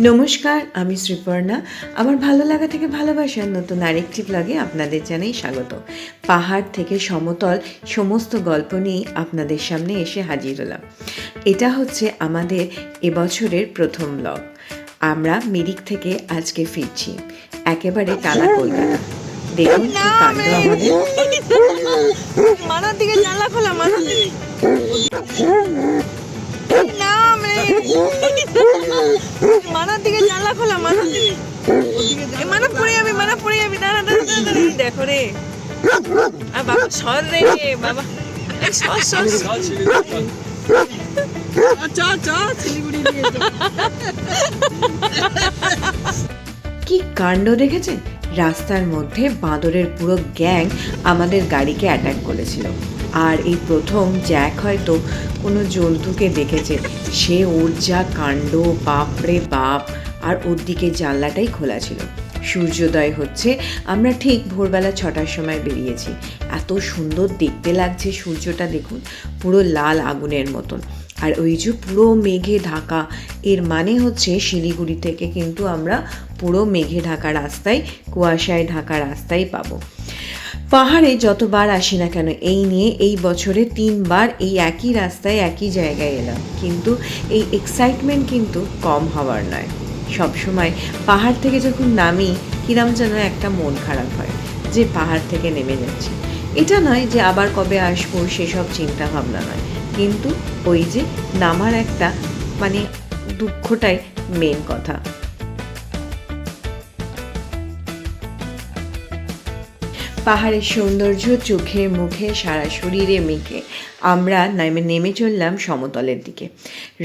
নমস্কার, আমি শ্রীপর্ণা। আমার ভালো লাগা থেকে ভালোবাসার নতুন আরেকটি ব্লগে আপনাদের জানাই স্বাগত। পাহাড় থেকে সমতল সমস্ত গল্প নিয়ে আপনাদের সামনে এসে হাজির হলাম। এটা হচ্ছে আমাদের এবছরের প্রথম ব্লগ। আমরা মিরিক থেকে আজকে ফিরছি, একেবারে টানা কলকাতা। দেখুন কি কাণ্ড আমাদের। মানার দিকে জানলা খোলা, মানার দিকে মানার দিকে জানলা খোলা, মানার দিকে মানা পড়ে যাবে, মানা পড়ে যাবে। দাঁড়া দাঁড়া দাঁড়া, দেখো রে। আর বাবা সর রে বাবা, সর সর। কি কাণ্ড দেখেছেন? রাস্তার মধ্যে বাঁদরের পুরো গ্যাং আমাদের গাড়িকে অ্যাটাক করেছিল। আর এই প্রথম জ্যাক হয়তো কোনো জন্তুকে দেখেছে, সে ওর যা কাণ্ড, বাপরে বাপ! আর ওর দিকে জানলাটাই খোলা ছিল। সূর্যোদয় হচ্ছে, আমরা ঠিক ভোরবেলা 6টার সময় বেরিয়েছি। এত সুন্দর দেখতে লাগছে সূর্যটা, দেখুন পুরো লাল আগুনের মতন। আর ওই যে পুরো মেঘে ঢাকা, এর মানে হচ্ছে শিলিগুড়ি থেকে কিন্তু আমরা পুরো মেঘে ঢাকা রাস্তায়, কুয়াশায় ঢাকা রাস্তায় পাবো। পাহাড়ে যতবার আসি না কেন, এই নিয়ে এই বছরে 3বার এই একই রাস্তায় একই জায়গায় এলাম, কিন্তু এই এক্সাইটমেন্ট কিন্তু কম হওয়ার নয়। সবসময় পাহাড় থেকে যখন নামি কিরম যেন একটা মন খারাপ হয় যে পাহাড় থেকে নেমে যাচ্ছি। এটা নয় যে আবার কবে আসবো সেসব চিন্তা ভাবনা নয়, কিন্তু ওই যে নামার একটা মানে দুঃখটাই মেন কথা। পাহাড়ের সৌন্দর্য চোখে মুখে সারা শরীরে মেখে আমরা নেমে চললাম সমতলের দিকে।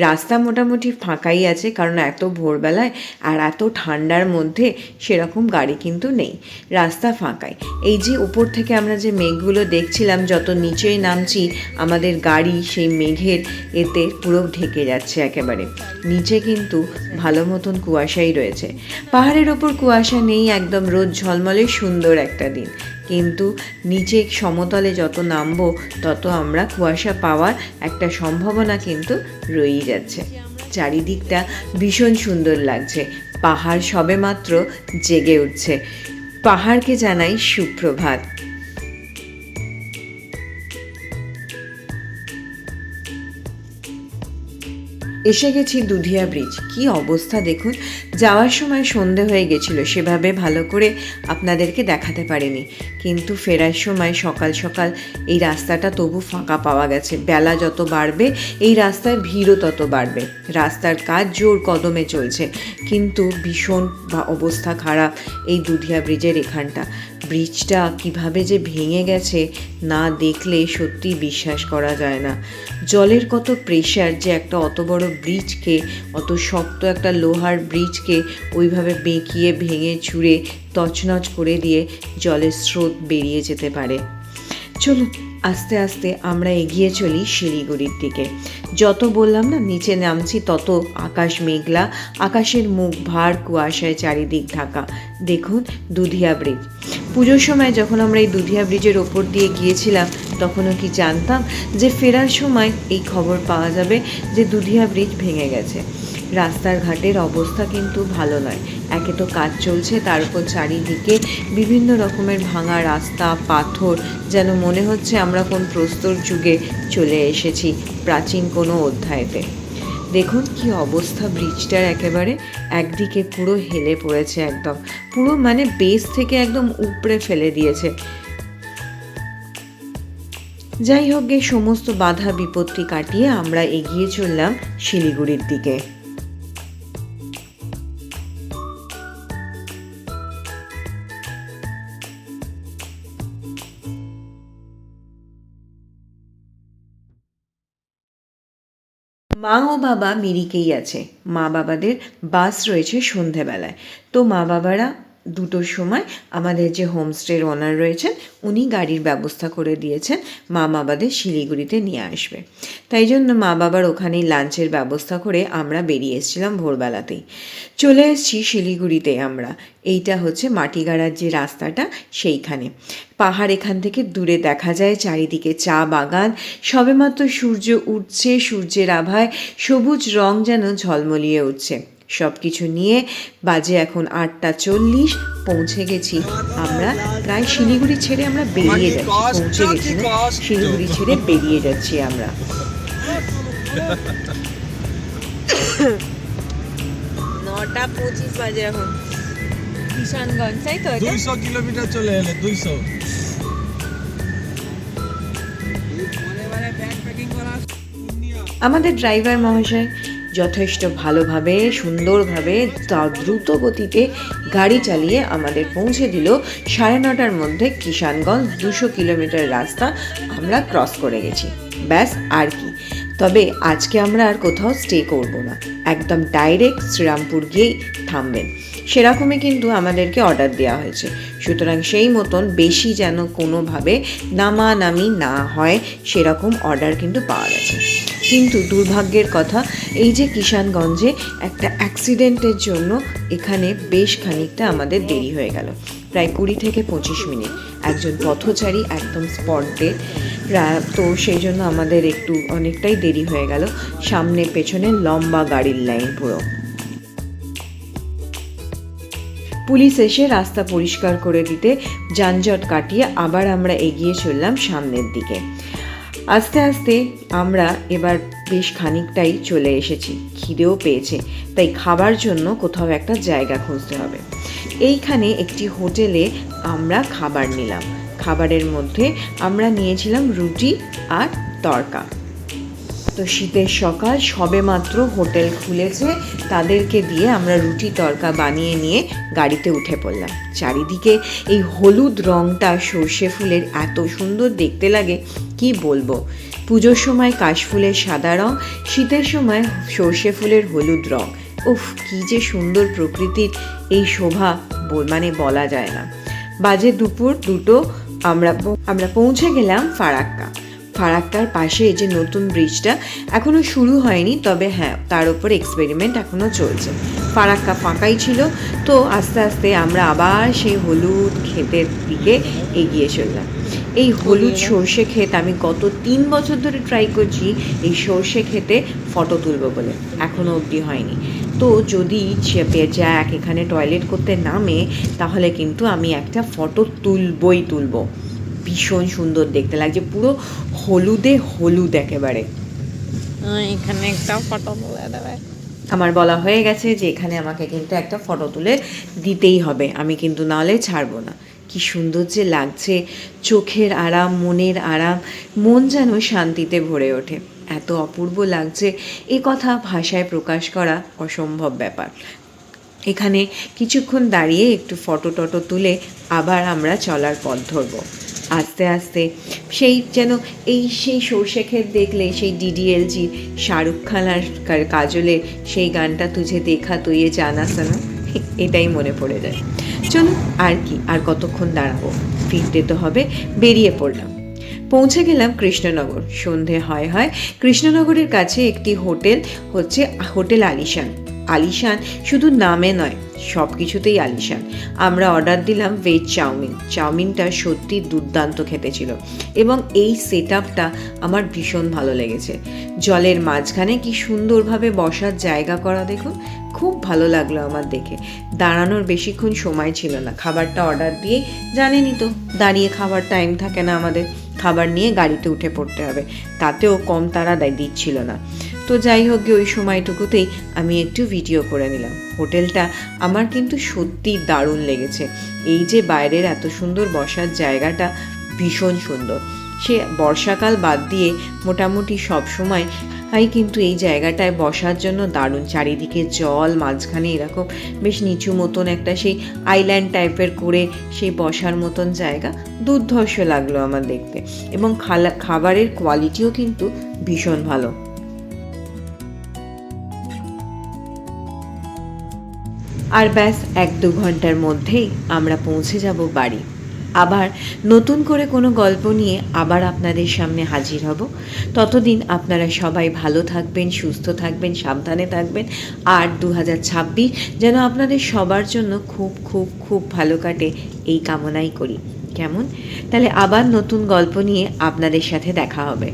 রাস্তা মোটামুটি ফাঁকাই আছে, কারণ এত ভোরবেলায় আর এত ঠান্ডার মধ্যে সেরকম গাড়ি কিন্তু নেই, রাস্তা ফাঁকাই। এই যে উপর থেকে আমরা যে মেঘগুলো দেখছিলাম, যত নিচেই নামছি আমাদের গাড়ি সেই মেঘের এতে পুরো ঢেকে যাচ্ছে একেবারে। নিচে কিন্তু ভালো মতন কুয়াশাই রয়েছে। পাহাড়ের ওপর কুয়াশা নেই, একদম রোদ ঝলমলে সুন্দর একটা দিন, কিন্তু নিচে সমতলে যত নামবো তত আমরা কুয়াশা পাওয়ার একটা সম্ভাবনা কিন্তু রয়েই যাচ্ছে। চারিদিকটা ভীষণ সুন্দর লাগছে, পাহাড় সবেমাত্র জেগে উঠছে। পাহাড়কে জানাই সুপ্রভাত। এসে গেছি দুধিয়া ব্রিজ। কি অবস্থা দেখুন! যাওয়ার সময় সন্ধে হয়ে গেছিল, সেভাবে ভালো করে আপনাদেরকে দেখাতে পারিনি, কিন্তু ফেরার সময় সকাল সকাল এই রাস্তাটা তবু ফাঁকা পাওয়া গেছে। বেলা যত বাড়বে এই রাস্তায় ভিড়ও তত বাড়বে। রাস্তার কাজ জোর কদমে চলছে, কিন্তু ভীষণ অবস্থা খারাপ এই দুধিয়া ব্রিজের এখানটা। ব্রিজটা কিভাবে যে ভেঙে গেছে না দেখলে সত্যি বিশ্বাস করা যায় না। জলের কত প্রেশার যে একটা অত বড় ব্রিজকে, অত শক্ত একটা লোহার ব্রিজকে ওইভাবে বেঁকিয়ে ভেঙে ছুঁড়ে তছনছ করে দিয়ে জলের স্রোত বেরিয়ে যেতে পারে। চলুন আস্তে আস্তে আমরা এগিয়ে চলি শিলিগুড়ির দিকে। যত বললাম না নিচে নামছি তত আকাশ মেঘলা, আকাশের মুখ ভার কুয়াশায় চারিদিক ঢাকা। দেখুন দুধিয়া ব্রিজ। পুজোর সময় যখন আমরা এই দুধিয়া ব্রিজের ওপর দিয়ে গিয়েছিলাম, তখনও কি জানতাম যে ফেরার সময় এই খবর পাওয়া যাবে যে দুধিয়া ব্রিজ ভেঙে গেছে। রাস্তার ঘাটের অবস্থা কিন্তু ভালো নয়। একে তো কাজ চলছে, তার উপর চারিদিকে বিভিন্ন রকমের ভাঙা রাস্তা, পাথর, যেন মনে হচ্ছে আমরা কোন প্রস্তর যুগে চলে এসেছি, প্রাচীন কোনো অধ্যায়েতে। দেখুন কি অবস্থা ব্রিজটার, একেবারে একদিকে পুরো হেলে পড়েছে, একদম পুরো মানে বেস থেকে একদম উপড়ে ফেলে দিয়েছে। যাই হোক, এই সমস্ত বাধা বিপত্তি কাটিয়ে আমরা এগিয়ে চললাম শিলিগুড়ির দিকে। মা ও বাবা মিরিকেই আছে। মা বাবাদের বাস রয়েছে সন্ধেবেলায়, তো মা বাবারা 2টোর সময় আমাদের যে হোমস্টের ওনার রয়েছেন উনি গাড়ির ব্যবস্থা করে দিয়েছেন, মা বাবাদের শিলিগুড়িতে নিয়ে আসবে। তাই জন্য মা বাবার ওখানেই লাঞ্চের ব্যবস্থা করে আমরা বেরিয়ে এসেছিলাম ভোরবেলাতেই। চলে এসেছি শিলিগুড়িতে আমরা। এইটা হচ্ছে মাটিগাড়ার যে রাস্তাটা, সেইখানে। পাহাড় এখান থেকে দূরে দেখা যায়, চারিদিকে চা বাগান, সবেমাত্র সূর্য উঠছে, সূর্যের আভায় সবুজ রং যেন ঝলমলিয়ে উঠছে। সব কিছু নিয়ে বাজে এখন 8:40, পৌঁছে গেছি আমরা প্রায় শিলিগুড়ি ছেড়ে আমরা বেরিয়ে যাচ্ছি, পৌঁছে গেছি না, শিলিগুড়ি ছেড়ে বেরিয়ে যাচ্ছি আমরা। 9:25 বাজে এখন, কিষানগঞ্জ, তাই তো? 200 কিলোমিটার চলে এলে, 200। আমাদের ড্রাইভার মহাশয় যথেষ্ট ভালোভাবে সুন্দরভাবে দ্রুত গতিতে গাড়ি চালিয়ে আমাদের পৌঁছে দিল 9:30টার মধ্যে কিষানগঞ্জ। 200 কিলোমিটার রাস্তা আমরা ক্রস করে গেছি, ব্যাস আর কি। তবে আজকে আমরা আর কোথাও স্টে করব না, একদম ডাইরেক্ট শ্রীরামপুর গিয়েই থামবেন, সেরকমই কিন্তু আমাদেরকে অর্ডার দেওয়া হয়েছে। সুতরাং সেই মতন বেশি যেন কোনোভাবে নামানামি না হয় সেরকম অর্ডার কিন্তু পাওয়া গেছে। কিন্তু দুর্ভাগ্যের কথা এই যে কিষানগঞ্জে একটা অ্যাক্সিডেন্টের জন্য এখানে বেশ খানিকটা আমাদের দেরি হয়ে গেল, প্রায় 20 থেকে 25 মিনিট। একজন পথচারী একদম স্পট ডেড, তো সেই জন্য আমাদের একটু অনেকটাই দেরি হয়ে গেল। সামনে পেছনে লম্বা গাড়ির লাইন পুরো। পুলিশ এসে রাস্তা পরিষ্কার করে দিতে যানজট কাটিয়ে আবার আমরা এগিয়ে চললাম সামনের দিকে। আস্তে আস্তে আমরা এবার বেশ খানিকটাই চলে এসেছি, খিদেও পেয়েছে, তাই খাবার জন্য কোথাও একটা জায়গা খুঁজতে হবে। এইখানে একটি হোটেলে আমরা খাবার নিলাম। খাবারের মধ্যে আমরা নিয়েছিলাম রুটি আর তড়কা। তো শীতের সকাল, সবে মাত্র হোটেল খুলেছে, তাদেরকে দিয়ে আমরা রুটি তড়কা বানিয়ে নিয়ে গাড়িতে উঠে পড়লাম। চারিদিকে এই হলুদ রঙটা সর্ষে ফুলের এত সুন্দর দেখতে লাগে, কি বলবো। পুজোর সময় কাশফুলের সাদা রং, শীতের সময় সর্ষে ফুলের হলুদ রং, উফ কি যে সুন্দর প্রকৃতির এই শোভা, মানে বলা যায় না। বাজে দুপুর 2টো, আমরা পৌঁছে গেলাম ফারাক্কা। ফারাক্কার পাশে এই যে নতুন ব্রিজটা এখনও শুরু হয়নি, তবে হ্যাঁ তার উপর এক্সপেরিমেন্ট এখনও চলছে। ফারাক্কা ফাঁকাই ছিল, তো আস্তে আস্তে আমরা আবার সেই হলুদ ক্ষেতের দিকে এগিয়ে চললাম। এই হলুদ সর্ষে ক্ষেত আমি গত 3 বছর ধরে ট্রাই করছি এই সর্ষে ক্ষেতে ফটো তুলবো বলে, এখনও অবধি হয়নি। তো যদি জ্যাক এখানে টয়লেট করতে নামে তাহলে কিন্তু আমি একটা ফটো তুলবো। ভীষণ সুন্দর দেখতে লাগছে, পুরো হলুদে হলুদ একেবারে। এখানে একটা ফটো তুলে দেবে। আমার বলা হয়ে গেছে যে এখানে আমাকে কিন্তু একটা ফটো তুলে দিতেই হবে, আমি কিন্তু নাহলে ছাড়বো না। কি সুন্দর যে লাগছে, চোখের আরাম, মনের আরাম, মন যেন শান্তিতে ভরে ওঠে। এত অপূর্ব লাগছে, এ কথা ভাষায় প্রকাশ করা অসম্ভব ব্যাপার। এখানে কিছুক্ষণ দাঁড়িয়ে একটু ফটো টটো তুলে আবার আমরা চলার পথ ধরবো। আস্তে আস্তে সেই যেন সেই সর্ষে ক্ষেত দেখলে সেই DDLG শাহরুখ খান আর কাজলের সেই গানটা তুঝে দেখা তো ইয়ে জানা সানা, এটাই মনে পড়ে যায়। চলো আর কি, আর কতক্ষণ দাঁড়াবো, ফিরতে তো হবে। বেরিয়ে পড়লাম, পৌঁছে গেলাম কৃষ্ণনগর। সন্ধে হয় কৃষ্ণনগরের কাছে একটি হোটেল হচ্ছে হোটেল আলিশান। আলিশান শুধু নামে নয়, সব কিছুতেই আলিশান। আমরা অর্ডার দিলাম ভেজ চাউমিনটা সত্যি দুর্দান্ত খেতে ছিল, এবং এই সেটআপটা আমার ভীষণ ভালো লেগেছে। জলের মাঝখানে কি সুন্দরভাবে বসার জায়গা করা, দেখুন খুব ভালো লাগলো আমার দেখে। দাঁড়ানোর বেশিক্ষণ সময় ছিল না, খাবারটা অর্ডার দিয়ে, জানেনই তো দাঁড়িয়ে খাবার টাইম থাকে না আমাদের, খাবার নিয়ে গাড়িতে উঠে পড়তে হবে, তাতেও কম তারা দিচ্ছিল না। তো যাই হোক, ওই সময়টুকুতেই আমি একটু ভিডিও করে নিলাম। হোটেলটা আমার কিন্তু সত্যি দারুণ লেগেছে। এই যে বাইরের এত সুন্দর বসার জায়গাটা ভীষণ সুন্দর। সে বর্ষাকাল বাদ দিয়ে মোটামুটি সব সময় কিন্তু এই জায়গাটায় বসার জন্য দারুণ। চারিদিকে জল, মাঝখানে এরকম বেশ নিচু মতন একটা সেই আইল্যান্ড টাইপের করে সেই বসার মতন জায়গা, দুর্ধর্ষ লাগলো আমার দেখতে। এবং খাবারের কোয়ালিটিও কিন্তু ভীষণ ভালো। আর ব্যাস 1-2 ঘন্টার মধ্যেই আমরা পৌঁছে যাব বাড়ি। আবার নতুন করে কোনো গল্প নিয়ে আবার আপনাদের সামনে হাজির হব। ততদিন আপনারা সবাই ভালো থাকবেন, সুস্থ থাকবেন, সাবধানে থাকবেন। আর 2026 যেন আপনাদের সবার জন্য খুব খুব খুব ভালো কাটে, এই কামনাই করি। কেমন? তাহলে আবার নতুন গল্প নিয়ে আপনাদের সাথে দেখা হবে।